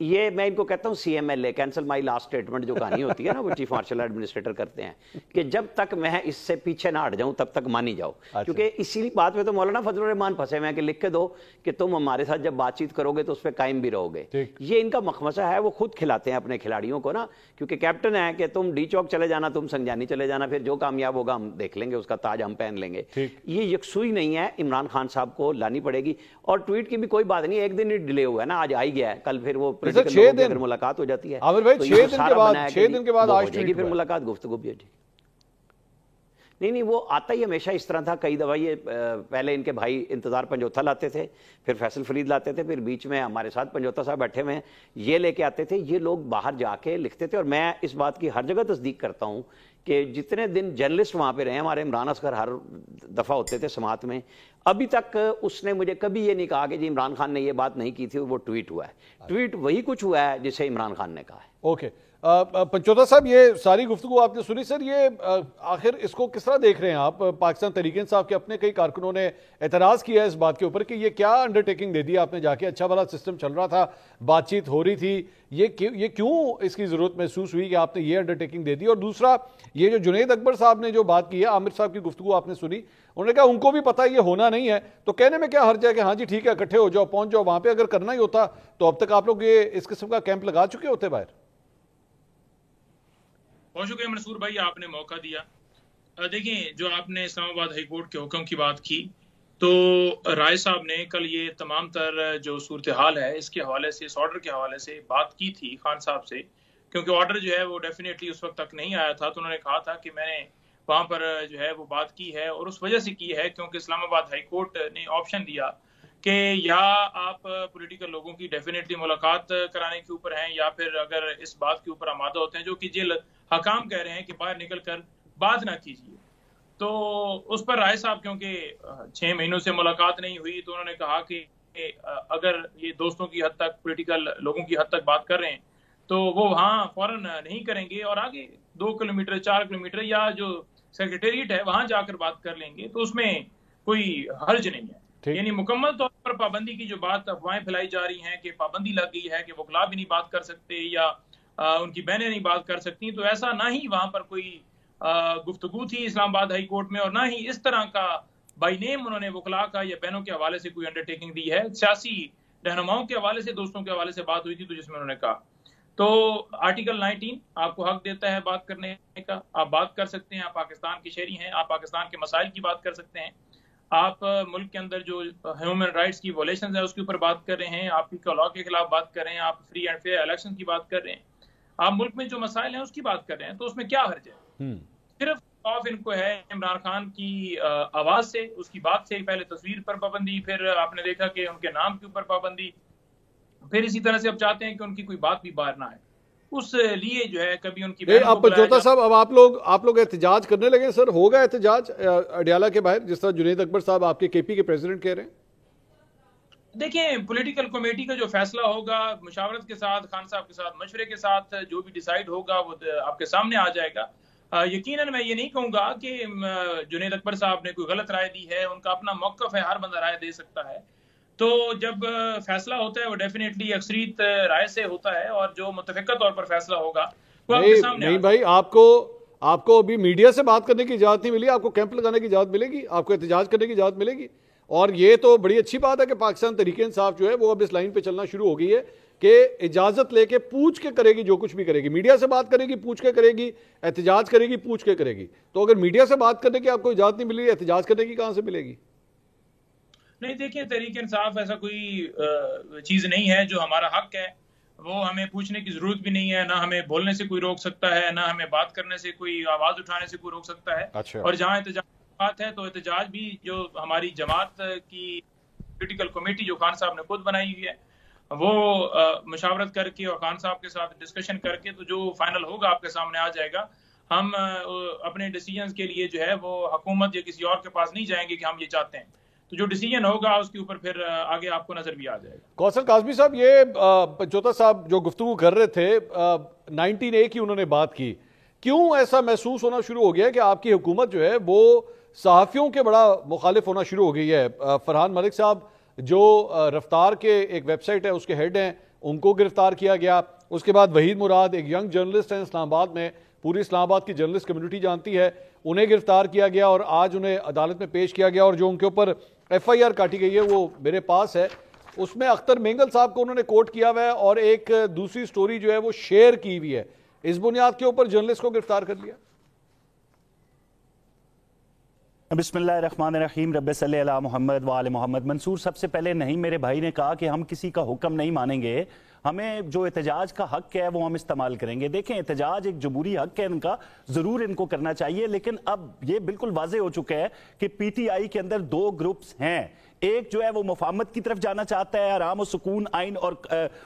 یہ میں ان کو کہتا ہوں CMLA, cancel my last statement, جو کہانی ہوتی ہے نا وہ چیف مارشل ایڈمنسٹریٹر کرتے ہیں کہ جب تک میں اس سے پیچھے نہ ہٹ جاؤں تب تک مانی جاؤ. کیونکہ اسی بات میں تو مولانا فضل الرحمان پھنسے ہوئے ہیں کہ لکھ کے دو کہ تم ہمارے ساتھ جب بات چیت کرو گے تو اس پہ قائم بھی رہو گے. یہ ان کا مخمصہ ہے, وہ خود کھلاتے ہیں اپنے کھلاڑیوں کو نا, کیونکہ کیپٹن ہے کہ تم ڈی چوک چلے جانا, تم سنجانی چلے جانا, پھر جو کامیاب ہوگا ہم دیکھ لیں گے, اس کا تاج ہم پہن لیں گے. یہ یکسوئی نہیں ہے, عمران خان صاحب کو لانی پڑے گی. اور ٹویٹ کی بھی کوئی بات نہیں, ایک دن ہی ڈیلے ہوا ہے نا, آج آ ہی گیا ہے, کل پھر وہ اگر ملاقات ہو جاتی ہے عامر بھائی 6 دن کے بعد آج جائے گی, پھر ملاقات گفتگو بھی ہے. نہیں وہ آتا ہی ہمیشہ اس طرح تھا. کئی دفعہ یہ پہلے ان کے بھائی انتظار پنجوتھا لاتے تھے, پھر فیصل فرید لاتے تھے, پھر بیچ میں ہمارے ساتھ پنجوتھا صاحب بیٹھے ہوئے ہیں, یہ لے کے آتے تھے. یہ لوگ باہر جا کے لکھتے تھے, اور میں اس بات کی ہر جگہ تصدیق کرتا ہوں کہ جتنے دن جرنلسٹ وہاں پہ رہے, ہمارے عمران اصغر ہر دفعہ ہوتے تھے سماعت میں, ابھی تک اس نے مجھے کبھی یہ نہیں کہا کہ جی عمران خان نے یہ بات نہیں کی تھی, وہ ٹویٹ ہوا ہے. ٹویٹ وہی کچھ ہوا ہے جسے عمران خان نے کہا ہے. اوکے پنچوتا صاحب, یہ ساری گفتگو آپ نے سنی. سر یہ آخر اس کو کس طرح دیکھ رہے ہیں آپ؟ پاکستان تحریک انصاف کے اپنے کئی کارکنوں نے اعتراض کیا ہے اس بات کے اوپر کہ یہ کیا انڈرٹیکنگ دے دی آپ نے جا کے, اچھا والا سسٹم چل رہا تھا, بات چیت ہو رہی تھی, یہ کیوں اس کی ضرورت محسوس ہوئی کہ آپ نے یہ انڈرٹیکنگ دے دی؟ اور دوسرا یہ جو جنید اکبر صاحب نے جو بات کی ہے, عامر صاحب کی گفتگو آپ نے سنی, انہوں نے کہا ان کو بھی پتا یہ ہونا نہیں ہے, تو کہنے میں کیا حرج ہے کہ ہاں جی ٹھیک ہے اکٹھے ہو جاؤ, پہنچ جاؤ وہاں پہ. اگر کرنا ہی ہوتا تو اب تک آپ لوگ یہ اس قسم کا کیمپ لگا چکے ہوتے باہر. بہت شکریہ منصور بھائی, آپ نے موقع دیا. دیکھیں, جو آپ نے اسلام آباد ہائی کورٹ کے حکم کی بات کی, تو رائے صاحب نے کل یہ تمام تر جو صورتحال ہے اس کے حوالے سے, اس آرڈر کے حوالے سے بات کی تھی خان صاحب سے, کیونکہ آرڈر جو ہے وہ ڈیفینیٹلی اس وقت تک نہیں آیا تھا. تو انہوں نے کہا تھا کہ میں نے وہاں پر جو ہے وہ بات کی ہے, اور اس وجہ سے کی ہے کیونکہ اسلام آباد ہائی کورٹ نے آپشن دیا کہ یا آپ پولیٹیکل لوگوں کی ڈیفینیٹلی ملاقات کرانے کے اوپر ہیں, یا پھر اگر اس بات کے اوپر آمادہ ہوتے ہیں جو کہ جیل حکام کہہ رہے ہیں کہ باہر نکل کر بات نہ کیجیے. تو اس پر رائے صاحب کیونکہ 6 مہینوں سے ملاقات نہیں ہوئی, تو انہوں نے کہا کہ اگر یہ دوستوں کی حد تک, پولیٹیکل لوگوں کی حد تک بات کر رہے ہیں تو وہ وہاں فوراً نہیں کریں گے, اور آگے 2 کلومیٹر 4 کلومیٹر یا جو سیکریٹریٹ ہے وہاں جا کر بات کر لیں گے, تو اس میں کوئی حرج نہیں ہے. یعنی مکمل طور پر پابندی کی جو بات افواہیں پھیلائی جا رہی ہیں کہ پابندی لگ گئی ہے کہ وکلاء بھی نہیں بات کر سکتے یا ان کی بہنیں نہیں بات کر سکتی, تو ایسا نہ ہی وہاں پر کوئی گفتگو تھی اسلام آباد ہائی کورٹ میں, اور نہ ہی اس طرح کا بائی نیم انہوں نے وکلاء کا یا بہنوں کے حوالے سے کوئی انڈرٹیکنگ دی ہے. سیاسی رہنماؤں کے حوالے سے, دوستوں کے حوالے سے بات ہوئی تھی, تو جس میں انہوں نے کہا تو آرٹیکل 19 آپ کو حق دیتا ہے بات کرنے کا, آپ بات کر سکتے ہیں, آپ پاکستان کے شہری ہیں, آپ پاکستان کے مسائل کی بات کر سکتے ہیں, آپ ملک کے اندر جو ہیومن رائٹس کی وائلیشنز ہیں اس کے اوپر بات کر رہے ہیں, آپ پیپل لاء کے خلاف بات کر رہے ہیں, آپ فری اینڈ فیئر الیکشن کی بات کر رہے ہیں, آپ ملک میں جو مسائل ہیں اس کی بات کر رہے ہیں, تو اس میں کیا حرج ہے؟ صرف آف ان کو ہے عمران خان کی آواز سے, اس کی بات سے, پہلے تصویر پر پابندی, پھر آپ نے دیکھا کہ ان کے نام کے اوپر پابندی, پھر اسی طرح سے اب چاہتے ہیں کہ ان کی کوئی بات بھی باہر نہ آئے. اس لیے جو ہے کبھی ان کی اب پنچوتا صاحب, اب آپ لوگ احتجاج کرنے لگے سر, ہوگا احتجاج اڈیالہ کے باہر جس طرح جنید اکبر صاحب آپ کے KP کے پریزیڈنٹ کہہ رہے ہیں؟ دیکھیں, پولیٹیکل کمیٹی کا جو فیصلہ ہوگا مشاورت کے ساتھ, خان صاحب کے ساتھ مشورے کے ساتھ, جو بھی ڈیسائیڈ ہوگا وہ آپ کے سامنے آ جائے گا. یقیناً میں یہ نہیں کہوں گا کہ جنید اکبر صاحب نے کوئی غلط رائے دی ہے, ان کا اپنا موقف ہے, ہر بندہ رائے دے سکتا ہے. تو جب فیصلہ ہوتا ہے وہ ڈیفینیٹلی اکثریت رائے سے ہوتا ہے, اور جو متفقہ طور پر فیصلہ ہوگا وہ آپ کے سامنے. نہیں بھائی, آپ کو ابھی میڈیا سے بات کرنے کی اجازت نہیں ملی, آپ کو کیمپ لگانے کی اجازت ملے گی, آپ کو احتجاج کرنے کی اجازت ملے گی. اور یہ تو بڑی اچھی بات ہے کہ پاکستان تحریک انصاف جو ہے وہ اب اس لائن پہ چلنا شروع ہو گئی ہے کہ اجازت لے کے پوچھ کے کرے گی جو کچھ بھی کرے گی. میڈیا سے بات کرے گی پوچھ کے کرے گی, احتجاج کرے گی پوچھ کے کرے گی. تو اگر میڈیا سے بات کرنے کی آپ کو اجازت نہیں ملی, احتجاج کرنے کی کہاں سے ملے گی؟ نہیں, دیکھیں, تحریک انصاف ایسا کوئی چیز نہیں ہے جو ہمارا حق ہے, وہ ہمیں پوچھنے کی ضرورت بھی نہیں ہے, نہ ہمیں بولنے سے کوئی روک سکتا ہے, نہ ہمیں بات کرنے سے کوئی, آواز اٹھانے سے کوئی روک سکتا ہے. اور جہاں احتجاج بات ہے تو احتجاج بھی جو ہماری جماعت کی پولیٹیکل کمیٹی جو خان صاحب نے خود بنائی ہوئی ہے وہ مشاورت کر کے اور خان صاحب کے ساتھ ڈسکشن کر کے تو جو فائنل ہوگا آپ کے سامنے آ جائے گا. ہم اپنے ڈیسیجنز کے لیے جو ہے وہ حکومت یا کسی اور کے پاس نہیں جائیں گے کہ ہم یہ چاہتے ہیں, تو جو ڈیسیجن ہوگا اس کے اوپر پھر آگے آپ کو نظر بھی آ جائے گا. کوثر کاظمی صاحب, یہ پنچوتا صاحب جو گفتگو کر رہے تھے 19A کی انہوں نے بات کی, کیوں ایسا محسوس ہونا شروع ہو گیا کہ آپ کی حکومت جو ہے وہ صحافیوں کے بڑا مخالف ہونا شروع ہو گئی ہے؟ فرحان ملک صاحب جو رفتار کے ایک ویب سائٹ ہے اس کے ہیڈ ہیں, ان کو گرفتار کیا گیا. اس کے بعد وحید مراد ایک ینگ جرنلسٹ ہیں اسلام آباد میں, پوری اسلام آباد کی جرنلسٹ کمیونٹی جانتی ہے, انہیں گرفتار کیا گیا اور آج انہیں عدالت میں پیش کیا گیا. اور جو ان کے اوپر FIR کاٹی گئی ہے وہ میرے پاس ہے. اس میں اختر مینگل صاحب کو انہوں نے کوٹ کیا ہوا ہے اور ایک دوسری سٹوری جو ہے وہ شیئر کی ہوئی ہے. اس بنیاد کے اوپر جرنلسٹ کو گرفتار کر لیا. بسم اللہ الرحمن الرحیم. رب صلی علی محمد وآل محمد. منصور, سب سے پہلے نہیں, میرے بھائی نے کہا کہ ہم کسی کا حکم نہیں مانیں گے, ہمیں جو احتجاج کا حق ہے وہ ہم استعمال کریں گے. دیکھیں, احتجاج ایک جمہوری حق ہے ان کا, ضرور ان کو کرنا چاہیے, لیکن اب یہ بالکل واضح ہو چکا ہے کہ PTI کے اندر دو گروپس ہیں. ایک جو ہے وہ مفاہمت کی طرف جانا چاہتا ہے, آرام و سکون آئین اور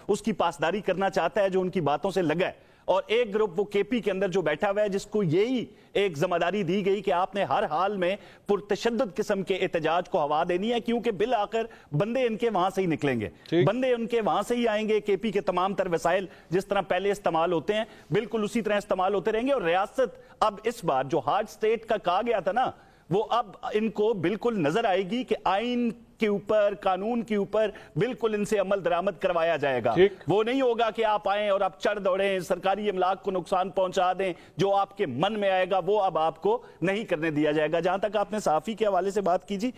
اس کی پاسداری کرنا چاہتا ہے جو ان کی باتوں سے لگا ہے, اور ایک گروپ وہ KP کے اندر جو بیٹھا ہوا ہے جس کو یہی ایک ذمہ داری دی گئی کہ آپ نے ہر حال میں پرتشدد قسم کے احتجاج کو ہوا دینی ہے, کیونکہ بالآخر بندے ان کے وہاں سے ہی نکلیں گے, بندے ان کے وہاں سے ہی آئیں گے. KP کے تمام تر وسائل جس طرح پہلے استعمال ہوتے ہیں بالکل اسی طرح استعمال ہوتے رہیں گے. اور ریاست اب اس بار جو ہارڈ سٹیٹ کا کہا گیا تھا نا, وہ اب ان کو بالکل نظر آئے گی کہ آئین کے اوپر, قانون کے اوپر بالکل ان سے عمل درآمد کروایا جائے گا. وہ نہیں ہوگا کہ آپ آئیں اور آپ چڑھ دوڑیں, سرکاری املاک کو نقصان پہنچا دیں, جو آپ کے من میں آئے گا وہ اب آپ کو نہیں کرنے دیا جائے گا. جہاں تک آپ نے صحافی کے حوالے سے بات کی, جی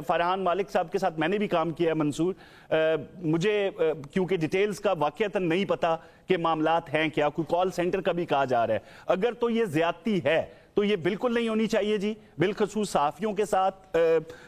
فرحان مالک صاحب کے ساتھ میں نے بھی کام کیا ہے منصور, مجھے کیونکہ ڈیٹیلز کا واقعتاً نہیں پتا کہ معاملات ہیں کیا, کوئی کال سینٹر کا بھی کہا جا رہا ہے. اگر تو یہ زیادتی ہے تو یہ بالکل نہیں ہونی چاہیے جی, بالخصوص صحافیوں کے ساتھ.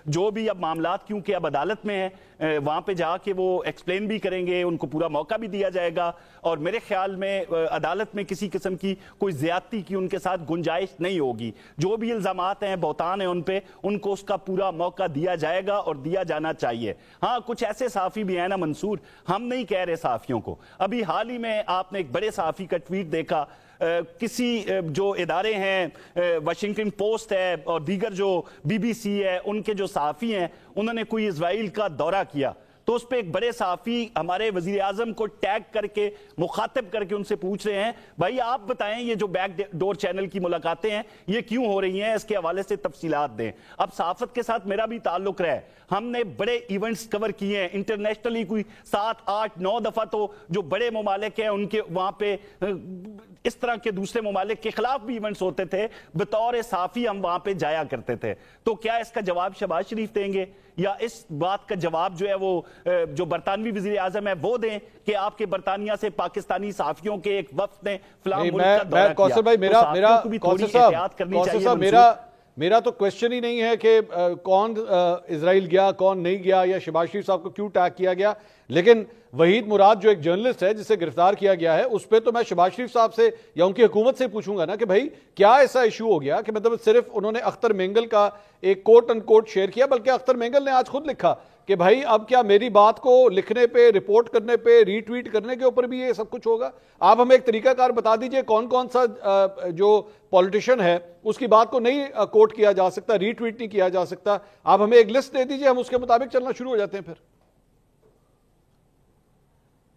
جو بھی اب معاملات کیونکہ اب عدالت میں ہیں, وہاں پہ جا کے وہ ایکسپلین بھی کریں گے, ان کو پورا موقع بھی دیا جائے گا, اور میرے خیال میں عدالت میں کسی قسم کی کوئی زیادتی کی ان کے ساتھ گنجائش نہیں ہوگی. جو بھی الزامات ہیں, بہتان ہیں ان پہ, ان کو اس کا پورا موقع دیا جائے گا اور دیا جانا چاہیے. ہاں, کچھ ایسے صحافی بھی ہیں نا منصور, ہم نہیں کہہ رہے صحافیوں کو, ابھی حال ہی میں آپ نے ایک بڑے صحافی کا ٹویٹ دیکھا, کسی جو ادارے ہیں, واشنگٹن پوسٹ ہے اور دیگر جو BBC ہے, ان کے جو صحافی ہیں, انہوں نے کوئی اسرائیل کا دورہ کیا, تو اس پہ ایک بڑے صحافی ہمارے وزیر اعظم کو ٹیگ کر کے مخاطب کر کے ان سے پوچھ رہے ہیں, بھائی آپ بتائیں یہ جو بیک ڈور چینل کی ملاقاتیں ہیں یہ کیوں ہو رہی ہیں, اس کے حوالے سے تفصیلات دیں. اب صحافت کے ساتھ میرا بھی تعلق رہا ہے, ہم نے بڑے ایونٹس کور کیے ہیں انٹرنیشنلی, کوئی 7, 8, 9 دفعہ تو جو بڑے ممالک ہیں ان کے وہاں پہ اس طرح کے دوسرے ممالک کے خلاف بھی ایونٹس ہوتے تھے, بطور صحافی ہم وہاں پہ جایا کرتے تھے. تو کیا اس کا جواب شہباز شریف دیں گے, یا اس بات کا جواب جو ہے وہ جو برطانوی وزیر اعظم ہے وہ دیں کہ آپ کے برطانیہ سے پاکستانی صحافیوں کے ایک وفد نے فلاں ملک کا دورہ کیا؟ کوثر بھائی, میرا تو کوشچن ہی نہیں ہے کہ کون اسرائیل گیا کون نہیں گیا, یا شہباز شریف صاحب کو کیوں ٹیگ کیا گیا, لیکن وحید مراد جو ایک جرنلسٹ ہے جسے گرفتار کیا گیا ہے, اس پہ تو میں شہباز شریف صاحب سے یا ان کی حکومت سے پوچھوں گا نا کہ بھائی کیا ایسا ایشو ہو گیا کہ مطلب صرف انہوں نے اختر مینگل کا ایک کوٹ ان کوٹ شیئر کیا, بلکہ اختر مینگل نے آج خود لکھا کہ بھائی اب کیا میری بات کو لکھنے پہ, رپورٹ کرنے پہ, ری ٹویٹ کرنے کے اوپر بھی یہ سب کچھ ہوگا. آپ ہمیں ایک طریقہ کار بتا دیجئے, کون کون سا جو پولیٹیشن ہے اس کی بات کو نہیں کوٹ کیا جا سکتا, ری ٹویٹ نہیں کیا جا سکتا. آپ ہمیں ایک لسٹ دے دیجئے, ہم اس کے مطابق چلنا شروع ہو جاتے ہیں. پھر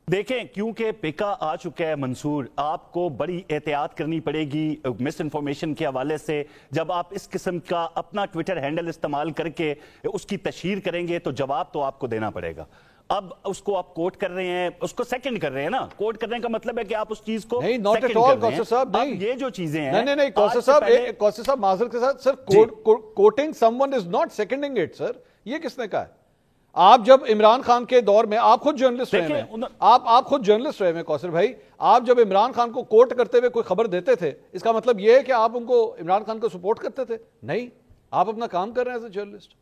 دیکھیں, کیونکہ پیکا آ چکا ہے منصور, آپ کو بڑی احتیاط کرنی پڑے گی مس انفارمیشن کے حوالے سے. جب آپ اس قسم کا اپنا ٹویٹر ہینڈل استعمال کر کے اس کی تشہیر کریں گے تو جواب تو آپ کو دینا پڑے گا. اب اس کو آپ کوٹ کر رہے ہیں, اس کو سیکنڈ کر رہے ہیں نا, کوٹ کرنے کا مطلب ہے کہ آپ اس چیز کو نہیں, not at all کوثر صاحب, نہیں, یہ جو چیزیں ہیں نہیں کوثر صاحب معذرت کے ساتھ, sir quoting someone is not seconding it, sir, یہ کس نے کہا ہے؟ آپ جب عمران خان کے دور میں, آپ خود جرنلسٹ رہے ہیں, آپ خود جرنلسٹ رہے ہیں کوثر بھائی, آپ جب عمران خان کو کوٹ کرتے ہوئے کوئی خبر دیتے تھے, اس کا مطلب یہ ہے کہ آپ ان کو, عمران خان کو سپورٹ کرتے تھے؟ نہیں, آپ اپنا کام کر رہے ہیں ایز اے جرنلسٹ.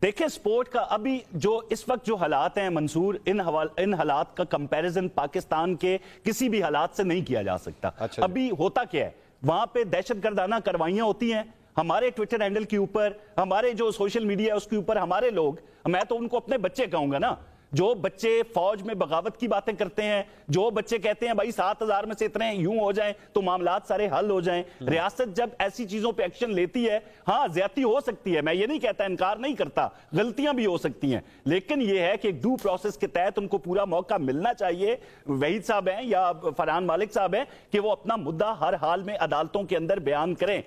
دیکھیں سپورٹ کا ابھی جو اس وقت جو حالات ہیں منصور, ان حالات کا کمپیریزن پاکستان کے کسی بھی حالات سے نہیں کیا جا سکتا. ابھی ہوتا کیا ہے, وہاں پہ دہشت گردانہ کاروائیاں ہوتی ہیں, ہمارے ٹویٹر ہینڈل کے اوپر, ہمارے جو سوشل میڈیا ہے اس کے اوپر ہمارے لوگ, میں تو ان کو اپنے بچے کہوں گا نا, جو بچے فوج میں بغاوت کی باتیں کرتے ہیں, جو بچے کہتے ہیں بھائی 7,000 میں سے اتنے یوں ہو جائیں تو معاملات سارے حل ہو جائیں. ریاست جب ایسی چیزوں پہ ایکشن لیتی ہے, ہاں زیادتی ہو سکتی ہے, میں یہ نہیں کہتا, انکار نہیں کرتا, غلطیاں بھی ہو سکتی ہیں, لیکن یہ ہے کہ ایک ڈیو پروسیس کے تحت ان کو پورا موقع ملنا چاہیے. وحید صاحب ہیں یا فرحان مالک صاحب ہیں کہ وہ اپنا مدعا ہر حال میں عدالتوں کے اندر بیان کریں,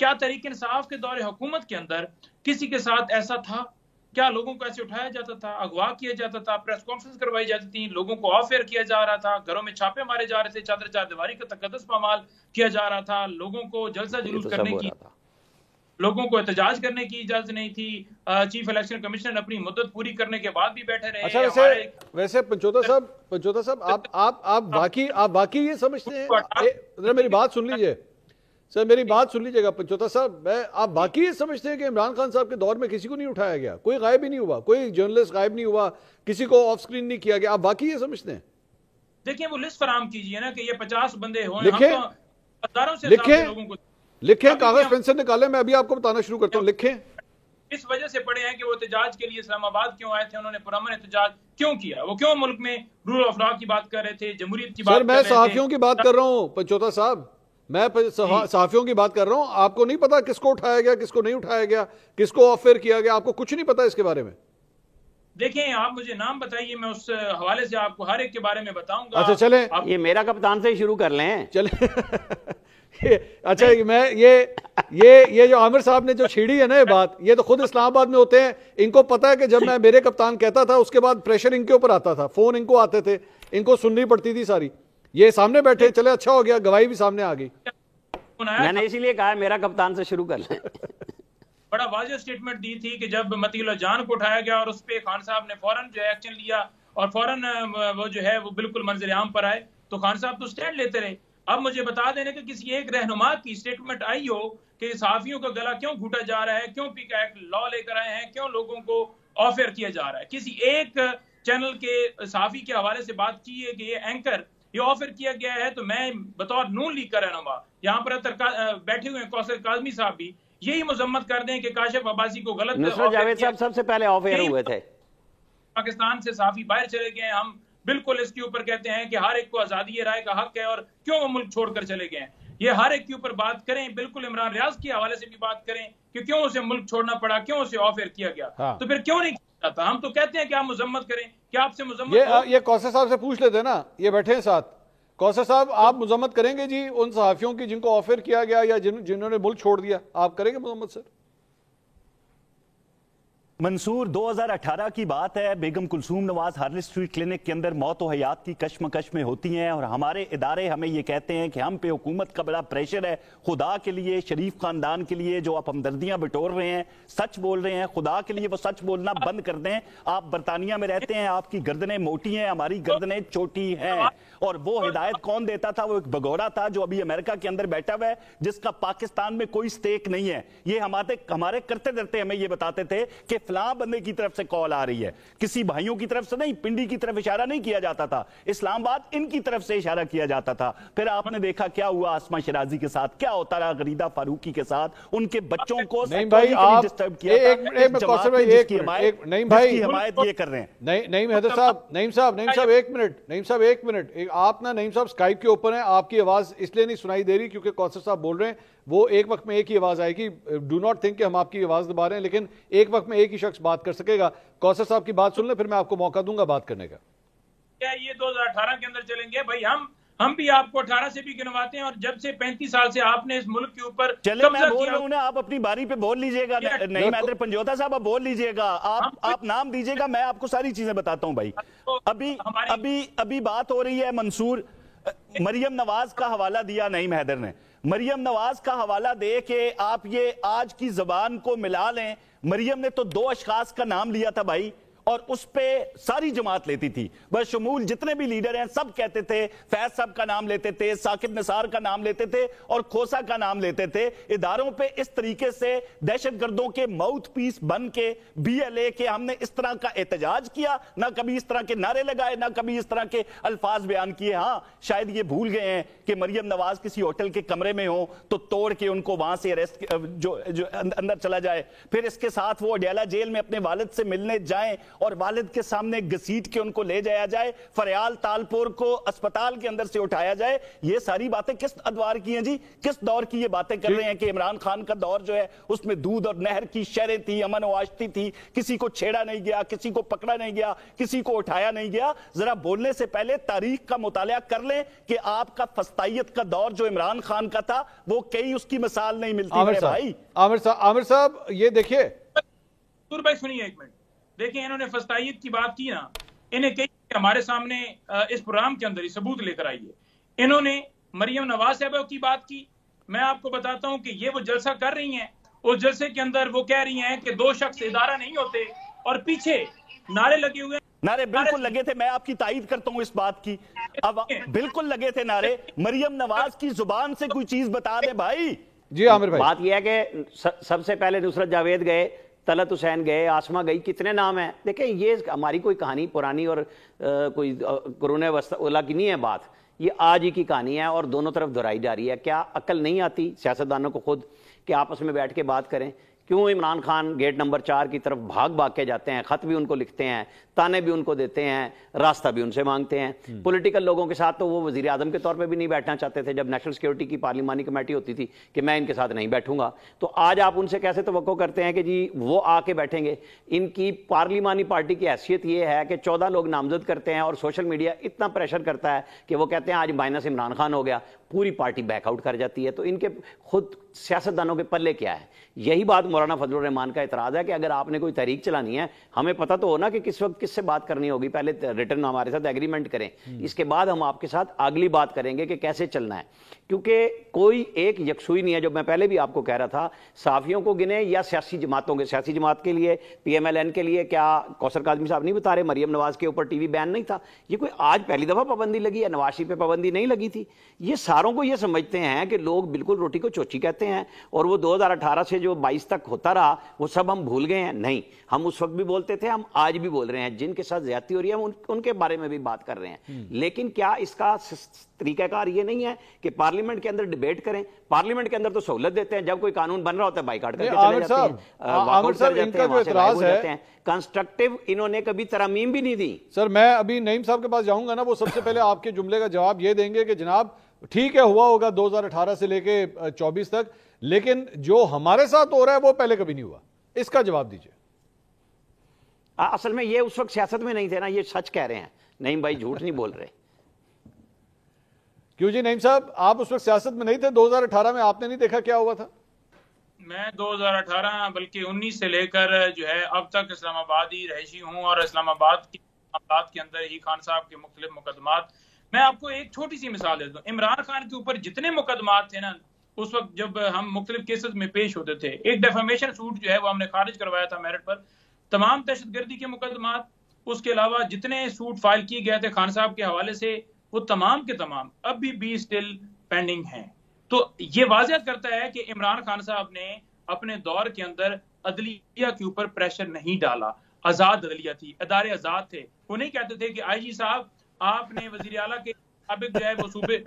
کیا تحریک انصاف کے دور حکومت کے اندر کسی کے ساتھ ایسا تھا؟ کیا لوگوں کو ایسے اٹھایا جاتا تھا، اغوا کیا جاتا تھا، پریس کانفرنس کروائی جاتی تھی، لوگوں کو آف ایئر کیا جا رہا تھا، گھروں میں چھاپے مارے جا رہے تھے، چادر چار دیواری کا تقدس پامال کیا جا رہا تھا، لوگوں کو جلسہ جلوس کرنے کی، لوگوں کو احتجاج کرنے کی اجازت نہیں تھی، چیف الیکشن کمیشنر اپنی مدت پوری کرنے کے بعد بھی بیٹھے رہے۔ اچھا ویسے پنچوتا صاحب آپ واقعی یہ سمجھتے ہیں، میری بات سن لیجئے سر، میری بات سن لیجئے گا پنچوتا صاحب، آپ واقعی یہ سمجھتے ہیں کہ عمران خان صاحب کے دور میں کسی کو نہیں اٹھایا گیا، کوئی غائب ہی نہیں ہوا، کوئی جرنلسٹ غائب نہیں ہوا، کسی کو آف سکرین نہیں کیا گیا، آپ واقعی یہ سمجھتے ہیں؟ دیکھیں وہ لسٹ فراہم کیجئے نا کہ یہ 50 بندے ہوئے، لکھیں کاغذ پینسل نکالیں، میں ابھی آپ کو بتانا شروع کرتا ہوں، لکھیں۔ اس وجہ سے پڑے ہیں کہ وہ احتجاج کے لیے اسلام آباد کیوں آئے تھے، انہوں نے پرامن احتجاج کیوں کیا، وہ کیوں ملک میں رول آف لا کی بات کر رہے تھے، جمہوریت کی بات کر رہے تھے۔ سر میں صحافیوں کی بات کر رہا ہوں پنچوتا صاحب، میں صحافیوں کی بات کر رہا ہوں، آپ کو نہیں پتا کس کو اٹھایا گیا، کس کو نہیں اٹھایا گیا، کس کو آف ایئر کیا گیا، آپ کو کچھ نہیں پتا اس کے بارے میں؟ دیکھیں آپ مجھے نام بتائیے، میں اس حوالے سے آپ کو ہر ایک کے بارے میں بتاؤں گا۔ اچھا چلیں، یہ میرا کپتان سے ہی شروع کر لیں۔ چلیں اچھا میں یہ جو عامر صاحب نے جو چھیڑی ہے نا یہ بات، یہ تو خود اسلام آباد میں ہوتے ہیں، ان کو پتا ہے کہ جب میں میرے کپتان کہتا تھا اس کے بعد پریشر ان کے اوپر آتا تھا، فون ان کو آتے تھے، ان کو سننی پڑتی تھی ساری، یہ سامنے بیٹھے، چلے اچھا ہو گیا، گواہی بھی سامنے آ گئی۔ میں نے اسی لیے کہا میرا کپتان سے شروع کر لیں۔ بڑا واضح سٹیٹمنٹ دی تھی کہ جب متی اللہ جان کو اٹھایا گیا اور اس پہ خان صاحب نے فوراً جو ہے ایکشن لیا اور فوراً وہ جو ہے وہ بالکل منظر عام پر آئے، تو خان صاحب تو سٹینڈ لیتے رہے۔ اب مجھے بتا دینے کہ کسی ایک رہنما کی سٹیٹمنٹ آئی ہو کہ صحافیوں کا گلا کیوں گھوٹا جا رہا ہے، کیوں پی کا ایکٹ لا لے کر آئے ہیں، کیوں لوگوں کو آف ایئر کیا جا رہا ہے، کسی ایک چینل کے صحافی کے حوالے سے بات کی ہے کہ یہ اینکر یہ آف ایئر کیا گیا ہے، تو میں بطور نون لیگ کا رہنما یہاں پر بیٹھے ہوئے ہیں کوثر کاظمی صاحب بھی یہی مذمت کر دیں کہ کاشف عباسی کو غلط نصرت جاوید صاحب سب سے پہلے آف ایئر ہوئے تھے، پاکستان سے صحافی باہر چلے گئے ہیں، ہم بالکل اس کے اوپر کہتے ہیں کہ ہر ایک کو آزادی رائے کا حق ہے اور کیوں وہ ملک چھوڑ کر چلے گئے ہیں، یہ ہر ایک کے اوپر بات کریں، بالکل عمران ریاض کے حوالے سے بھی بات کریں کہ کیوں اسے ملک چھوڑنا پڑا، کیوں اسے آف ایئر کیا گیا، تو پھر کیوں نہیں کیا جاتا؟ ہم تو کہتے ہیں کہ آپ مذمت کریں، کیا آپ سے مذمت؟ یہ کوثر صاحب سے پوچھ لیتے نا، یہ بیٹھے ہیں ساتھ، کوثر صاحب آپ مذمت کریں گے جی ان صحافیوں کی جن کو آف ایئر کیا گیا یا جنہوں نے ملک چھوڑ دیا، آپ کریں گے مذمت سر؟ منصور 2018 کی بات ہے، Begum Kulsoom Nawaz Harley street clinic کے اندر موت و حیات کی کشمکش میں ہوتی ہیں اور ہمارے ادارے ہمیں یہ کہتے ہیں کہ ہم پہ حکومت کا بڑا پریشر ہے، خدا کے لیے شریف خاندان کے لیے جو آپ ہمدردیاں بٹور رہے ہیں، سچ بول رہے ہیں، خدا کے لیے وہ سچ بولنا بند کر دیں۔ آپ برطانیہ میں رہتے ہیں، آپ کی گردنیں موٹی ہیں، ہماری گردنیں چھوٹی ہیں، اور وہ ہدایت کون دیتا تھا؟ وہ ایک بگوڑا تھا جو ابھی امریکہ کے اندر بیٹھا ہوا ہے، جس کا پاکستان میں کوئی سٹیک نہیں ہے۔ یہ ہمارے کرتے درتے ہمیں یہ بتاتے تھے کہ فلاں بندے کی طرف سے کال آ رہی ہے، کسی بھائیوں کی طرف سے نہیں، پنڈی کی طرف اشارہ نہیں کیا جاتا تھا، اسلام آباد ان کی طرف سے اشارہ کیا جاتا تھا۔ پھر آپ نے دیکھا کیا ہوا آسما شرازی کے ساتھ، کیا ہوتا رہا غریدہ فاروقی کے ساتھ، ان کے بچوں کو سائیکولوجیکلی ڈسٹرب کیا تھا، اس جماعت نے جس کی حمایت یہ کر رہے ہیں۔ نعیم حیدر صاحب، نعیم صاحب ایک منٹ، آپ نا نعیم صاحب اسکائپ کے اوپر ہیں، آپ کی آواز اس لیے نہیں سنائی دے رہی کیونکہ کوثر صاحب بول رہے ہیں، وہ ایک وقت میں ایک ہی آواز آئے گی، ڈو ناٹ تھنک کہ ہم آپ کی آواز دبا رہے ہیں، لیکن ایک وقت میں ایک ہی شخص بات کر سکے گا۔ کوثر صاحب کی بات سن لیں، پھر میں آپ کو موقع دوں گا بات کرنے کا۔ کیا یہ 2018 کے اندر چلیں گے؟ بھائی ہم بھی آپ کو 18 سے بھی گنواتے ہیں، اور جب سے 35 سال سے آپ نے اس ملک کے اوپر چلے میں بول رہا ہوں نا، آپ اپنی باری پہ بول لیجئے گا، نہیں میتر پنجوتا صاحب آپ بول لیجئے گا، آپ نام دیجئے گا، میں آپ کو ساری چیزیں بتاتا ہوں بھائی۔ ابھی بات ہو رہی ہے منصور، مریم نواز کا حوالہ دیا نعیم حیدر نے، مریم نواز کا حوالہ دے کہ آپ یہ آج کی زبان کو ملا لیں، مریم نے تو 2 اشخاص کا نام لیا تھا بھائی، اور اس پہ ساری جماعت لیتی تھی، بشمول جتنے بھی لیڈر ہیں سب کہتے تھے، فیض صاحب کا نام لیتے تھے، ثاقب نثار کا نام لیتے تھے اور کھوسا کا نام لیتے تھے۔ اداروں پہ اس طریقے سے دہشت گردوں کے ماؤتھ پیس بن کے بی ایل اے کے ہم نے اس طرح کا احتجاج کیا، نہ کبھی اس طرح کے نعرے لگائے، نہ کبھی اس طرح کے الفاظ بیان کیے۔ ہاں شاید یہ بھول گئے ہیں کہ مریم نواز کسی ہوٹل کے کمرے میں ہو تو توڑ کے ان کو وہاں سے اریسٹ جو اندر چلا جائے، پھر اس کے ساتھ وہ اڈیالہ جیل میں اپنے والد سے ملنے جائیں اور والد کے سامنے گھسیٹ کے ان کو لے جایا جائے, فریال تالپور کو اسپتال کے اندر سے اٹھایا جائے. یہ ساری باتیں کس ادوار کی ہیں جی؟ کس دور کی یہ باتیں کر رہے ہیں کہ عمران خان کا دور جو ہے اس میں دودھ اور نہر کی شریں تھی, امن و آشتی تھی, کسی کو چھیڑا نہیں گیا, کسی کو پکڑا نہیں گیا, کسی کو اٹھایا نہیں گیا. ذرا بولنے سے پہلے تاریخ کا مطالعہ کر لیں کہ آپ کا فسطائیت کا دور جو عمران خان کا تھا وہ کئی اس کی مثال نہیں ملتی میرے بھائی. عامر صاحب یہ دیکھیے, منصور بھائی سنیے ایک منٹ. دیکھیں انہوں نے فسطائیت کی بات کی نا, انہیں کئی ہمارے سامنے اس پروگرام کے اندر ہی ثبوت لے کر آئیے. انہوں نے مریم نواز صاحبہ کی بات کی. میں آپ کو بتاتا ہوں کہ یہ وہ جلسہ کر رہی ہیں, اس جلسے کے اندر وہ کہہ رہی ہیں کہ 2 شخص ادارہ نہیں ہوتے, اور پیچھے نعرے لگے ہوئے. نعرے بالکل لگے تھے, میں آپ کی تائید کرتا ہوں اس بات کی. اب بالکل لگے تھے نعرے. مریم نواز کی زبان سے کوئی چیز بتا دے بھائی. جی عامر بھائی, بات یہ ہے کہ سب سے پہلے نصرت جاوید گئے, طلعت حسین گئے, آسمہ گئی, کتنے نام ہیں. دیکھیں یہ ہماری کوئی کہانی پرانی اور کوئی قرون وسطی کی نہیں ہے بات, یہ آج ہی کی کہانی ہے اور دونوں طرف دہرائی جا رہی ہے. کیا عقل نہیں آتی سیاستدانوں کو خود کہ آپس میں بیٹھ کے بات کریں؟ کیوں عمران خان گیٹ نمبر 4 کی طرف بھاگ کے جاتے ہیں, خط بھی ان کو لکھتے ہیں, تانے بھی ان کو دیتے ہیں, راستہ بھی ان سے مانگتے ہیں. پولیٹیکل لوگوں کے ساتھ تو وہ وزیر اعظم کے طور پہ بھی نہیں بیٹھنا چاہتے تھے جب نیشنل سیکیورٹی کی پارلیمانی کمیٹی ہوتی تھی کہ میں ان کے ساتھ نہیں بیٹھوں گا. تو آج آپ ان سے کیسے توقع کرتے ہیں کہ جی وہ آ کے بیٹھیں گے؟ ان کی پارلیمانی پارٹی کی حیثیت یہ ہے کہ 14 لوگ نامزد کرتے ہیں اور سوشل میڈیا اتنا پریشر کرتا ہے کہ وہ کہتے ہیں آج مائنس عمران خان ہو گیا, پوری پارٹی بیک آؤٹ کر جاتی ہے. تو ان کے خود سیاستدانوں کے پلے کیا ہے؟ یہی بات مولانا فضل الرحمان کا اعتراض ہے کہ اگر آپ نے کوئی تحریک چلانی ہے, ہمیں پتہ تو ہونا کہ کس وقت کس سے بات کرنی ہوگی, پہلے ریٹرن ہمارے ساتھ ایگریمنٹ کریں, اس کے بعد ہم آپ کے ساتھ اگلی بات کریں گے کہ کیسے چلنا ہے. کیونکہ کوئی ایک یکسوئی نہیں ہے, جو میں پہلے بھی آپ کو کہہ رہا تھا. صحافیوں کو گنے یا سیاسی جماعتوں کے, سیاسی جماعت کے لیے پی ایم ایل این کے لیے کیا کوثر کاظمی صاحب نہیں بتا رہے مریم نواز کے اوپر ٹی وی بین نہیں تھا؟ یہ کوئی آج پہلی دفعہ پابندی لگی ہے, نواز شریف پہ پابندی نہیں لگی تھی. یہ ساروں کو یہ سمجھتے ہیں کہ لوگ بالکل روٹی کو چوچی کہتے ہیں اور وہ 2018 سے جو 22 تک ہوتا رہا وہ سب ہم بھول گئے ہیں. نہیں, ہم اس وقت بھی بولتے تھے, ہم آج بھی بول رہے ہیں. جن کے ساتھ زیادتی ہو رہی ہے ہم ان کے بارے میں بھی بات کر رہے ہیں. لیکن کیا اس کا طریقہ کار یہ نہیں ہے کہ پارلیمنٹ کے اندر ڈیبیٹ کریں؟ پارلیمنٹ کے اندر تو سہولت دیتے ہیں, جب کوئی قانون بن رہا ہوتا ہے بائیکاٹ کر کے چلے جاتے ہیں, عامر صاحب ان کا جو اعتراض ہے کنسٹرکٹیو انہوں نے کبھی ترامیم بھی نہیں دی. سر میں ابھی نعیم صاحب کے پاس جاؤں گا نا, وہ سب سے پہلے آپ کے جملے کا جواب یہ دیں گے کہ جناب ٹھیک ہے ہوا ہوگا 2018 سے لے کے 24 تک, لیکن جو ہمارے ساتھ ہو رہا ہے وہ پہلے کبھی نہیں ہوا. اس کا جواب دیجئے. اصل میں یہ اس وقت سیاست میں نہیں تھے نا, یہ سچ کہہ رہے ہیں. نعیم بھائی جھوٹ نہیں بول رہے. کیوں جی نعیم صاحب, آپ اس وقت سیاست میں نہیں تھے؟ 2018 میں آپ نے نہیں دیکھا کیا ہوا تھا؟ میں 2018 بلکہ 19 سے لے کر جو ہے اب تک اسلام آباد ہی رہائشی ہوں, اور اسلام آباد کی معاملات کے اندر ہی خان صاحب کے مختلف مقدمات. میں آپ کو ایک چھوٹی سی مثال دیتا ہوں. عمران خان کے اوپر جتنے مقدمات تھے نا اس وقت جب ہم مختلف کیسز میں پیش ہوتے تھے, ایک ڈیفیمیشن سوٹ جو ہے وہ ہم نے خارج کروایا تھا میرٹ پر, تمام دہشت گردی کے مقدمات, اس کے علاوہ جتنے سوٹ فائل کیے گئے تھے خان صاحب کے حوالے سے, وہ تمام کے تمام اب بھی سٹل پینڈنگ ہیں. تو یہ واضح کرتا ہے کہ عمران خان صاحب نے اپنے دور کے اندر عدلیہ کے اوپر پریشر نہیں ڈالا. آزاد عدلیہ تھی, ادارے آزاد تھے. وہ نہیں کہتے تھے کہ آئی جی صاحب آپ نے وزیر اعلیٰ کے مطابق جو ہے وہ صوبے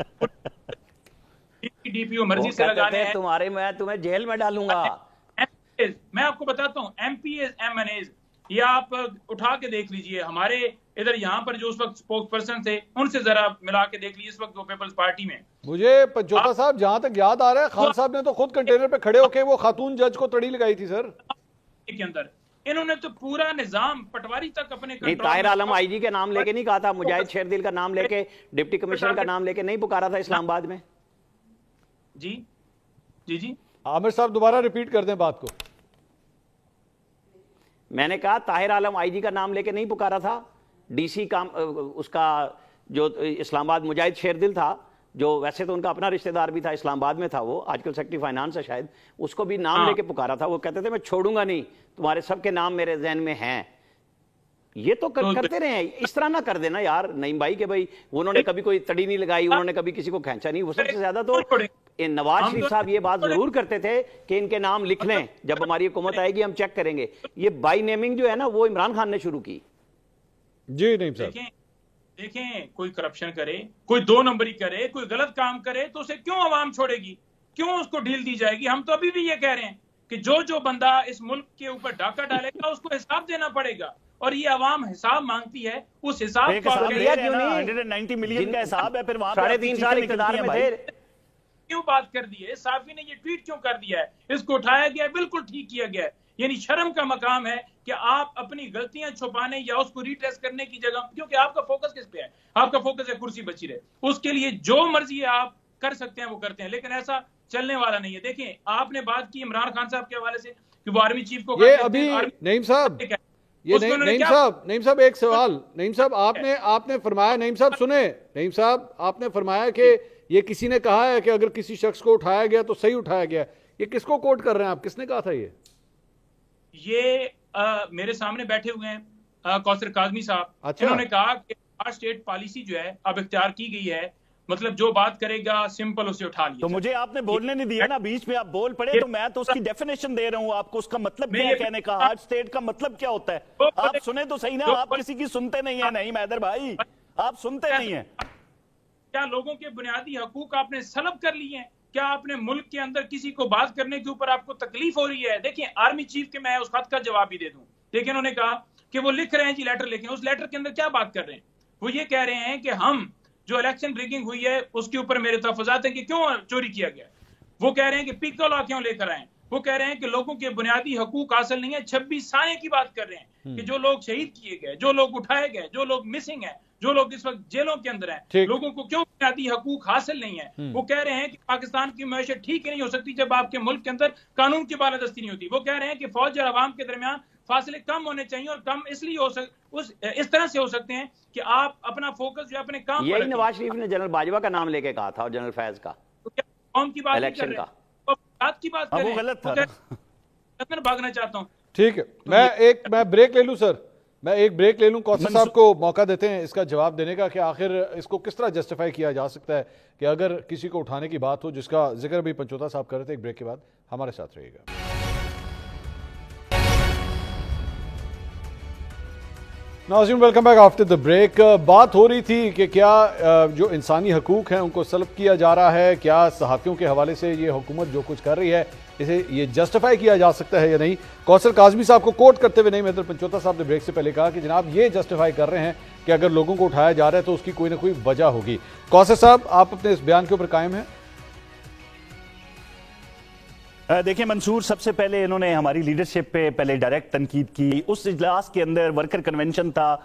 ڈی پی او مرضی سے لگانے ہیں, تمہارے میں تمہیں جیل میں ڈالوں گا. میں آپ کو بتاتا ہوں M P S M N S, یہ آپ اٹھا کے دیکھ لیجئے. ہمارے ادھر یہاں پر جو اس وقت سپوکس پرسن تھے ان سے ذرا ملا کے دیکھ لیجئے اس وقت وہ پیپلز پارٹی میں. مجھے جوتا صاحب جہاں تک یاد آ رہا ہے, خان صاحب نے تو خود کنٹینر پہ کھڑے ہو کے وہ خاتون جج کو تڑی لگائی تھی. سر کے اندر انہوں نے تو پورا نظام پٹواری تک اپنے نہیں, طاہر عالم آئی جی کے نام لے کے نہیں کہا تھا, مجاہد شیردل کا نام لے کے, ڈپٹی کمشنر کا نام لے کے نہیں پکارا تھا اسلام آباد میں. جی جی جی عامر صاحب دوبارہ ریپیٹ کر دیں بات کو. میں نے کہا طاہر عالم آئی جی کا نام لے کے نہیں پکارا تھا. ڈی سی کا اس کا جو اسلام آباد مجاہد شیردل تھا, جو ویسے تو ان کا اپنا رشتہ دار بھی تھا, اسلام آباد میں تھا, وہ آج کل سیکٹری فائنانس ہے شاید, اس کو بھی نام لے کے پکارا تھا. وہ کہتے تھے میں چھوڑوں گا نہیں, تمہارے سب کے نام میرے ذہن میں ہیں. یہ تو کرتے رہے ہیں, اس طرح نہ کر دینا یار نعیم بھائی کہ بھائی انہوں نے کبھی کوئی تڑی نہیں لگائی, انہوں نے کبھی کسی کو کھینچا نہیں. وہ سب سے زیادہ تو نواز شریف صاحب یہ بات ضرور کرتے تھے کہ ان کے نام لکھ لیں, جب ہماری حکومت آئے گی ہم چیک کریں گے. یہ بائی نیمنگ جو ہے نا وہ عمران خان نے شروع کی. جی نعیم صاحب دیکھیں کوئی کرپشن کرے, کوئی 2 نمبری کرے, کوئی غلط کام کرے تو اسے کیوں عوام چھوڑے گی, کیوں اس کو ڈھیل دی جائے گی؟ ہم تو ابھی بھی یہ کہہ رہے ہیں کہ جو بندہ اس ملک کے اوپر ڈاکہ ڈالے گا اس کو حساب دینا پڑے گا، اور یہ عوام حساب مانگتی ہے، اس حساب کو 190 ملین کا حساب ہے، پھر وہاں 3.5 سال اقتدار میں تھے، کیوں بات کر دی ہے؟ صحافی نے یہ ٹویٹ کیوں کر دیا ہے؟ اس کو اٹھایا گیا ہے، بالکل ٹھیک کیا گیا ہے، یعنی شرم کا مقام ہے کہ آپ اپنی غلطیاں چھپانے یا اس کو ریٹریس کرنے کی جگہ، کیونکہ آپ کا فوکس کس پہ ہے؟ آپ کا فوکس ہے کرسی بچی رہے، اس کے لیے جو مرضی ہے آپ کر سکتے ہیں وہ کرتے ہیں، لیکن ایسا چلنے والا نہیں ہے۔ دیکھیں آپ نے بات کی عمران خان صاحب کے حوالے سے کہ وہ آرمی چیف کو یہ ابھی نعیم صاحب نعیم صاحب ایک سوال، نعیم صاحب آپ نے فرمایا، نعیم صاحب سنیں، نعیم صاحب آپ نے فرمایا کہ یہ کسی نے کہا ہے کہ اگر کسی شخص کو اٹھایا گیا تو صحیح اٹھایا گیا، یہ کس کو کوٹ کر رہے ہیں آپ؟ کس نے کہا تھا یہ میرے سامنے بیٹھے ہوئے ہیں کوثر کاظمی صاحب، انہوں نے کہا کہ اسٹیٹ پالیسی جو ہے اب اختیار کی گئی ہے، مطلب جو بات کرے گا سمپل اسے اٹھا لیا۔ تو مجھے آپ نے بولنے نہیں دیا نا، بیچ میں آپ بول پڑے، تو میں تو اس کی ڈیفینیشن دے رہا ہوں آپ کو، اس کا مطلب کیا ہے کہنے کا، ہارڈ سٹیٹ کا مطلب کیا ہوتا ہے؟ آپ سنیں تو صحیح نا، آپ کسی کی سنتے نہیں ہیں، نہیں حیدر بھائی آپ سنتے نہیں ہیں۔ کیا لوگوں کے بنیادی حقوق آپ نے سلب کر لیے ہیں؟ کیا آپ نے ملک کے اندر کسی کو بات کرنے کے اوپر آپ کو تکلیف ہو رہی ہے؟ دیکھیں آرمی چیف کے میں اس خط کا جواب بھی دے دوں، دیکھیں انہوں نے کہا کہ وہ لکھ رہے ہیں جی لیٹر لکھیں، اس لیٹر کے اندر کیا بات کر رہے ہیں؟ وہ یہ کہہ رہے ہیں کہ ہم جو الیکشن ریگنگ ہوئی ہے اس کے اوپر میرے تحفظات ہیں کہ کیوں چوری کیا گیا، وہ کہہ رہے ہیں کہ پیکو لا کیوں لے کر آئیں، وہ کہہ رہے ہیں کہ لوگوں کے بنیادی حقوق حاصل نہیں ہے، 26 سانے کی بات کر رہے ہیں کہ جو لوگ شہید کیے گئے، جو لوگ اٹھائے گئے، جو لوگ مسنگ ہیں، جو لوگ اس وقت جیلوں کے اندر ہیں، لوگوں کو کیوں بنیادی حقوق حاصل نہیں ہے؟ وہ کہہ رہے ہیں کہ پاکستان کی معیشت ٹھیک ہی نہیں ہو سکتی جب آپ کے ملک کے اندر قانون کی بالادستی نہیں ہوتی، وہ کہہ رہے ہیں کہ فوج اور عوام کے درمیان فاصلے کم ہونے چاہیے، اور کم اس لیے اس طرح سے ہو سکتے ہیں کہ آپ اپنا فوکس جو اپنے کام پر یہی نواز شریف نے جنرل باجوہ کا نام لے کے کہا تھا، اور جنرل فیض کا، قوم کی بات الیکشن کا، بات کی بات کریں، وہ غلط تھا، میں بھاگنا چاہتا ہوں۔ ٹھیک ہے، میں بریک لے لوں سر، میں ایک بریک لے لوں، کوثر صاحب کو موقع دیتے ہیں اس کا جواب دینے کا کہ آخر اس کو کس طرح جسٹیفائی کیا جا سکتا ہے کہ اگر کسی کو اٹھانے کی بات ہو، جس کا ذکر ابھی پنچوتا صاحب کر رہے تھے۔ ایک بریک کے بعد ہمارے ساتھ رہیے گا۔ ناظرین welcome back after the break. بات ہو رہی تھی کہ کیا جو انسانی حقوق ہیں ان کو سلب کیا جا رہا ہے، کیا صحافیوں کے حوالے سے یہ حکومت جو کچھ کر رہی ہے اسے یہ جسٹیفائی کیا جا سکتا ہے یا نہیں۔ کوثر کاظمی صاحب کو کوٹ کرتے ہوئے نعیم حیدر پنچوتا صاحب نے بریک سے پہلے کہا کہ جناب یہ جسٹیفائی کر رہے ہیں کہ اگر لوگوں کو اٹھایا جا رہا ہے تو اس کی کوئی نہ کوئی وجہ ہوگی۔ کوثر صاحب آپ اپنے اس بیان کے اوپر قائم ہیں؟ دیکھیں منصور، سب سے پہلے انہوں نے ہماری لیڈرشپ پہ پہلے ڈائریکٹ تنقید کی۔ اس اجلاس کے اندر ورکر کنونشن تھا،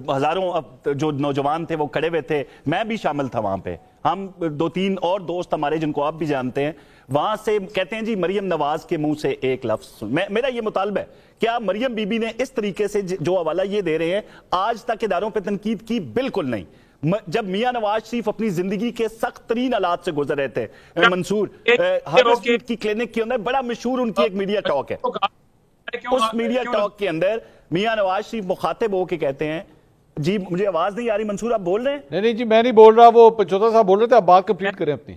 ہزاروں جو نوجوان تھے وہ کھڑے ہوئے تھے، میں بھی شامل تھا وہاں پہ، ہم 2-3 اور دوست ہمارے جن کو آپ بھی جانتے ہیں، وہاں سے کہتے ہیں جی مریم نواز کے منہ سے ایک لفظ میرا یہ مطالبہ ہے، کیا مریم بی بی نے اس طریقے سے جو حوالہ یہ دے رہے ہیں آج تک اداروں پہ تنقید کی؟ بالکل نہیں۔ جب میاں نواز شریف اپنی زندگی کے سخت ترین حالات سے گزر رہے تھے، منصور ہر اسٹریٹ کی کلینک کے اندر بڑا مشہور ان کی ایک میڈیا ٹاک ہے، اس میڈیا ٹاک کے اندر میاں نواز شریف مخاطب ہو کے کہتے ہیں، جی مجھے آواز نہیں آ رہی منصور، آپ بول رہے ہیں؟ نہیں جی میں نہیں بول رہا، وہ پنچوتا صاحب بول رہے تھے، آپ بات کمپلیٹ کریں اپنی۔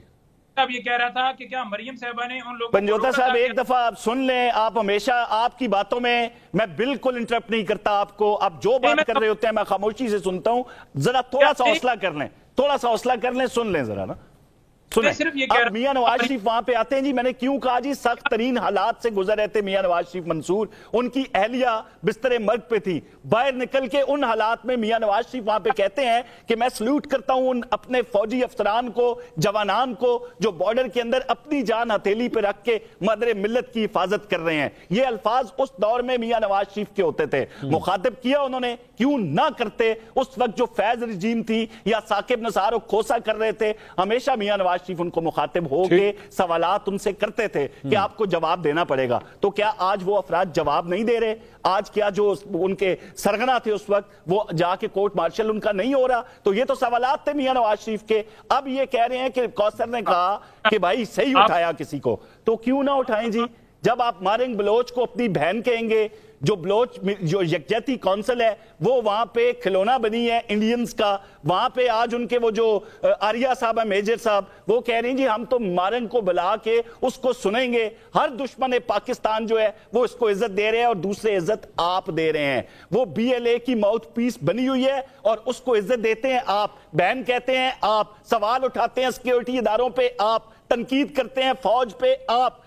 اب یہ کہہ رہا تھا کہ کیا مریم صاحبہ نے ان لوگوں پنجوتا صاحب ایک دفعہ آپ سن لیں، آپ ہمیشہ آپ کی باتوں میں بالکل انٹرپٹ نہیں کرتا آپ کو، آپ جو بات کر رہے ہوتے ہیں میں خاموشی سے سنتا ہوں، ذرا تھوڑا سا حوصلہ کر لیں، تھوڑا سا حوصلہ کر لیں، سن لیں ذرا نا، سنیں۔ اب میاں نواز شریف وہاں پہ آتے ہیں، جی میں نے کیوں کہا جی سخت ترین حالات سے گزر رہے تھے میاں نواز شریف منصور، ان کی اہلیہ بستر مرگ پہ تھی، باہر نکل کے ان حالات میں میاں نواز شریف وہاں پہ کہتے ہیں کہ میں سلوٹ کرتا ہوں ان اپنے فوجی افسران کو، جوانان کو جو بارڈر کے اندر اپنی جان ہتھیلی پہ رکھ کے مادر ملت کی حفاظت کر رہے ہیں۔ یہ الفاظ اس دور میں میاں نواز شریف کے ہوتے تھے، مخاطب کیا انہوں نے، کیوں نہ کرتے اس وقت جو فیض رجیم تھی یا ثاقب نثار و کھوسا کر رہے تھے، ہمیشہ میاں نواز شریف ان کو مخاطب ہو کے سوالات ان سے کرتے تھے کہ آپ کو جواب دینا پڑے گا۔ تو کیا آج وہ افراد جواب نہیں دے رہے؟ آج کیا جو ان کے سرغنہ تھے اس وقت وہ جا کے کورٹ مارشل ان کا نہیں ہو رہا؟ تو یہ تو سوالات تھے میاں نواز شریف کے۔ اب یہ کہہ رہے ہیں کہ کوثر نے کہا کہ بھائی صحیح اٹھایا کسی کو، تو کیوں نہ اٹھائیں جی؟ جب آپ مارنگ بلوچ کو اپنی بہن کہیں گے، جو بلوچ جو یکجہتی کونسل ہے وہ وہاں پہ کھلونا بنی ہے انڈینز کا، وہاں پہ آج ان کے وہ جو آریہ صاحب ہیں، میجر صاحب، وہ کہہ رہے ہیں جی ہم تو مارنگ کو بلا کے اس کو سنیں گے، ہر دشمن پاکستان جو ہے وہ اس کو عزت دے رہے ہیں اور دوسرے عزت آپ دے رہے ہیں۔ وہ بی ایل اے کی ماؤتھ پیس بنی ہوئی ہے اور اس کو عزت دیتے ہیں آپ، بہن کہتے ہیں آپ، سوال اٹھاتے ہیں سیکیورٹی اداروں پہ آپ، تنقید کرتے ہیں فوج پہ آپ،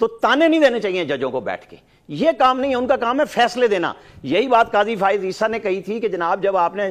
تو تانے نہیں دینے چاہیے ججوں کو بیٹھ کے، یہ کام نہیں ہے، ان کا کام ہے فیصلے دینا۔ یہی بات قاضی فائز عیسیٰ نے کہی تھی کہ جناب جب آپ نے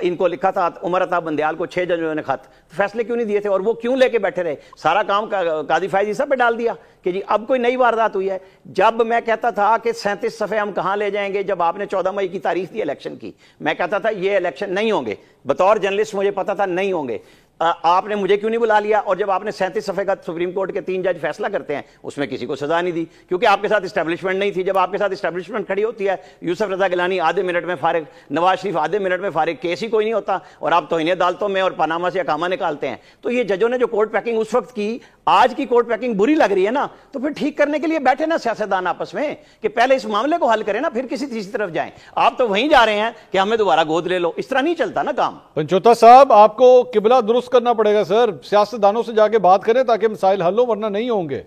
ان کو لکھا تھا عمر عطا بندیال کو 6 ججوں نے خط، فیصلے کیوں نہیں دیے تھے اور وہ کیوں لے کے بیٹھے رہے؟ سارا کام قاضی فائز عیسیٰ پہ ڈال دیا کہ جی اب کوئی نئی واردات ہوئی ہے۔ جب میں کہتا تھا کہ 37 صفحے ہم کہاں لے جائیں گے، جب آپ نے 14 مئی کی تاریخ دی الیکشن کی، میں کہتا تھا یہ الیکشن نہیں ہوں گے، بطور جرنلسٹ مجھے پتا تھا نہیں ہوں گے، آپ نے مجھے کیوں نہیں بلا لیا؟ اور جب آپ نے 37 صفحے کا سپریم کورٹ کے 3 جج فیصلہ کرتے ہیں، اس میں کسی کو سزا نہیں دی، کیونکہ آپ کے ساتھ اسٹیبلشمنٹ نہیں تھی۔ جب آپ کے ساتھ اسٹیبلشمنٹ کھڑی ہوتی ہے، یوسف رضا گیلانی آدھے منٹ میں فارغ، نواز شریف آدھے منٹ میں فارغ، کیس ہی کوئی نہیں ہوتا، اور آپ توہین عدالتوں میں اور پاناما سے اقامہ نکالتے ہیں۔ تو یہ ججوں نے جو کورٹ پیکنگ اس وقت کی، آج کی کورٹ پیکنگ بری لگ رہی ہے نا، تو پھر ٹھیک کرنے کے لیے بیٹھے نا سیاستدان آپس میں کہ پہلے اس معاملے کو حل کریں نا، پھر کسی تیسری طرف جائیں۔ آپ تو وہیں جا رہے ہیں کہ ہمیں دوبارہ گود لے لو، اس طرح نہیں چلتا نا کام۔ پنچوتا صاحب، آپ کو قبلہ درست کرنا پڑے گا سر، سیاستدانوں سے جا کے بات کریں تاکہ مسائل حل ہوں، ورنہ نہیں ہوں گے۔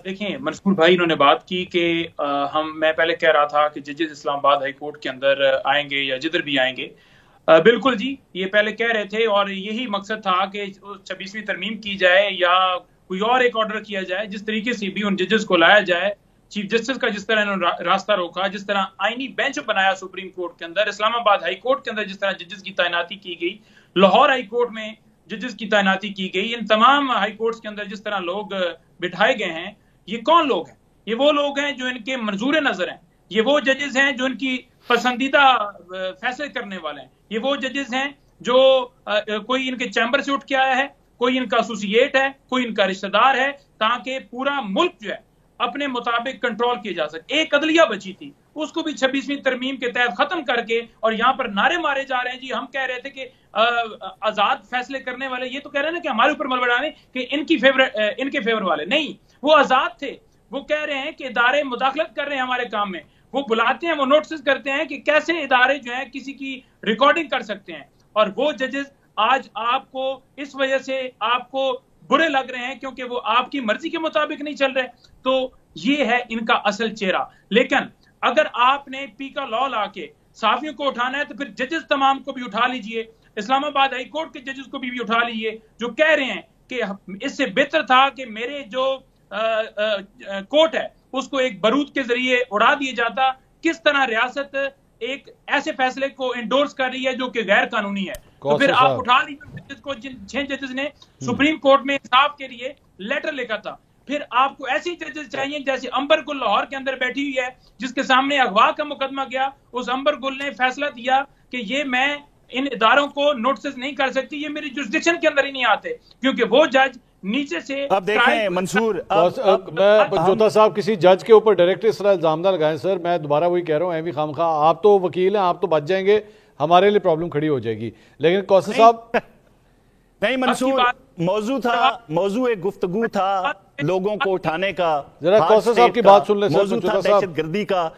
دیکھیں منصور بھائی انہوں نے بات کی کہ میں پہلے کہہ رہا تھا کہ ججز اسلام آباد ہائی کورٹ کے اندر آئیں گے یا جدھر بھی آئیں گے، بالکل جی یہ پہلے کہہ رہے تھے، اور یہی مقصد تھا کہ 26ویں ترمیم کی جائے یا کوئی اور ایک آرڈر کیا جائے، جس طریقے سے بھی ان ججز کو لایا جائے۔ چیف جسٹس کا جس طرح انہوں نے راستہ روکا، جس طرح آئینی بینچ بنایا سپریم کورٹ کے اندر، اسلام آباد ہائی کورٹ کے اندر جس طرح ججز کی تعیناتی کی گئی، لاہور ہائی کورٹ میں ججز کی تعیناتی کی گئی، ان تمام ہائی کورٹس کے اندر جس طرح لوگ بٹھائے گئے ہیں، یہ کون لوگ ہیں؟ یہ وہ لوگ ہیں جو ان کے منظور نظر ہیں، یہ وہ ججز ہیں جو ان کی پسندیدہ فیصلے کرنے والے ہیں، یہ وہ ججز ہیں جو کوئی ان کے چیمبر سے اٹھ کے آیا ہے، کوئی ان کا ایسوسیٹ ہے، کوئی ان کا رشتہ دار ہے، تاکہ پورا ملک جو ہے اپنے مطابق کنٹرول کیا جا سکے۔ ایک عدلیہ بچی تھی، اس کو بھی 26ویں ترمیم کے تحت ختم کر کے، اور یہاں پر نعرے مارے جا رہے ہیں جی ہم کہہ رہے تھے کہ آزاد فیصلے کرنے والے، یہ تو کہہ رہے ہیں نا کہ ہمارے اوپر ملبہ ڈالیں کہ ان کے فیور والے نہیں، وہ آزاد تھے، وہ کہہ رہے ہیں کہ ادارے مداخلت کر رہے ہیں ہمارے کام میں، وہ بلاتے ہیں، وہ نوٹس کرتے ہیں کہ کیسے ادارے جو ہیں کسی کی ریکارڈنگ کر سکتے ہیں، اور وہ ججز آج آپ کو اس وجہ سے آپ کو برے لگ رہے ہیں کیونکہ وہ آپ کی مرضی کے مطابق نہیں چل رہے۔ تو یہ ہے ان کا اصل چہرہ۔ لیکن اگر آپ نے پی کا لا لا کے صحافیوں کو اٹھانا ہے تو پھر ججز تمام کو بھی اٹھا لیجئے، اسلام آباد ہائی کورٹ کے ججز کو بھی اٹھا لیجئے، جو کہہ رہے ہیں کہ اس سے بہتر تھا کہ میرے جو کورٹ ہے اس کو ایک بارود کے ذریعے اڑا دیا جاتا۔ کس طرح ریاست ایک ایسے فیصلے کو انڈورس کر رہی ہے جو کہ غیر قانونی ہے، تو پھر آپ اٹھا لیجیے ججز کو، جن 6 ججز نے سپریم کورٹ میں انصاف کے لیے لیٹر لکھا تھا۔ پھر آپ کو ایسی ججز چاہیے جیسے امبر گل لاہور کے اندر بیٹھی ہوئی ہے، جس کے سامنے اغوا کا مقدمہ گیا، اس امبر گل نے فیصلہ دیا کہ یہ میں ان اداروں کو نوٹس نہیں کر سکتی، یہ میری جورسڈکشن کے اندر ہی نہیں آتے، کیونکہ وہ جج نیچے سے۔ اب دیکھیں منصور، میں پنچوتا صاحب کسی جج کے اوپر ڈائریکٹ اس طرح الزام نہ لگائیں سر، میں دوبارہ وہی کہہ رہا ہوں، ایویں خام خواہ آپ تو وکیل ہیں، آپ تو بچ جائیں گے، ہمارے لیے پرابلم کھڑی ہو جائے گی، لیکن کوثر صاحب نہیں منصور، موضوع تھا، موضوع ایک گفتگو تھا لوگوں کو اٹھانے کا، ذرا کوثر صاحب کی بات سن لیں، موضوع تھا دہشت گردی کا،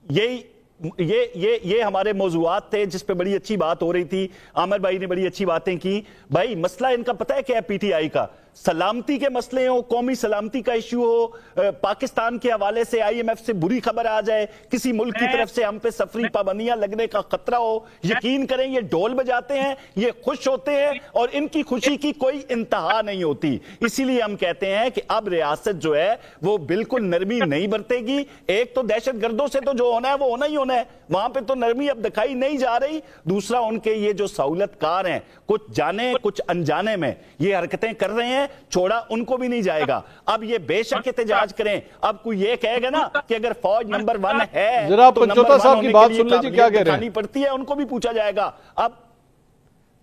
یہ ہمارے موضوعات تھے جس پہ بڑی اچھی بات ہو رہی تھی، عامر بھائی نے بڑی اچھی باتیں کی۔ بھائی مسئلہ ان کا پتہ ہے کیا ہے؟ پی ٹی آئی کا سلامتی کے مسئلے ہو، قومی سلامتی کا ایشو ہو، پاکستان کے حوالے سے آئی ایم ایف سے بری خبر آ جائے، کسی ملک کی طرف سے ہم پہ سفری پابندیاں لگنے کا خطرہ ہو، یقین کریں یہ ڈھول بجاتے ہیں، یہ خوش ہوتے ہیں، اور ان کی خوشی کی کوئی انتہا نہیں ہوتی۔ اسی لیے ہم کہتے ہیں کہ اب ریاست جو ہے وہ بالکل نرمی نہیں برتے گی۔ ایک تو دہشت گردوں سے تو جو ہونا ہے وہ ہونا ہی ہونا ہے، وہاں پہ تو نرمی اب دکھائی نہیں جا رہی۔ دوسرا ان کے یہ جو سہولت کار ہیں، کچھ جانے کچھ انجانے میں یہ حرکتیں کر رہے ہیں، چھوڑا ان کو بھی نہیں جائے گا۔ اب یہ بے شک احتجاج کریں، اب کوئی یہ کہے گا نا کہ اگر فوج نمبر 1 ہے ذرا پنچوتا صاحب کی بات سن لیجیے، کیا کہہ رہے ہیں؟ پڑتی ہے ان کو بھی پوچھا جائے گا۔ اب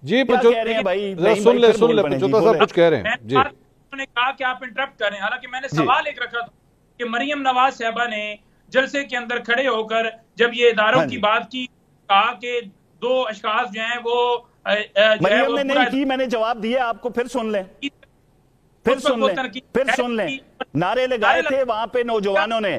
جی کیا کہہ رہے ہیں بھائی؟ سن لے پنچوتا صاحب کچھ کہہ رہے ہیں۔ جی انہوں نے کہا کہ آپ انٹرپٹ کریں، حالانکہ میں نے سوال ایک رکھا تھا کہ مریم نواز صاحبہ نے جلسے کے اندر کھڑے ہو کر جب یہ اداروں کی بات کی، کہا کہ 2 اشخاص جو ہیں وہ مریم نے نہیں کی، میں نے جواب دیا آپ کو، پھر سن لیں، پھر سن لیں، نعرے لگائے تھے وہاں پہ نوجوانوں نے،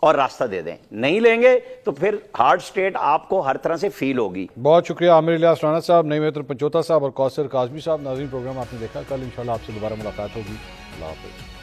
اور راستہ دے دیں. نہیں لیں گے تو پھر ہارڈ اسٹیٹ آپ کو ہر طرح سے فیل ہوگی. بہت شکریہ عامر الیاس رانا صاحب، نعیم عطر پنچوتا صاحب اور کوثر کاظمی صاحب. ناظرین پروگرام آپ نے دیکھا، کل انشاءاللہ آپ سے دوبارہ ملاقات ہوگی. اللہ حافظ.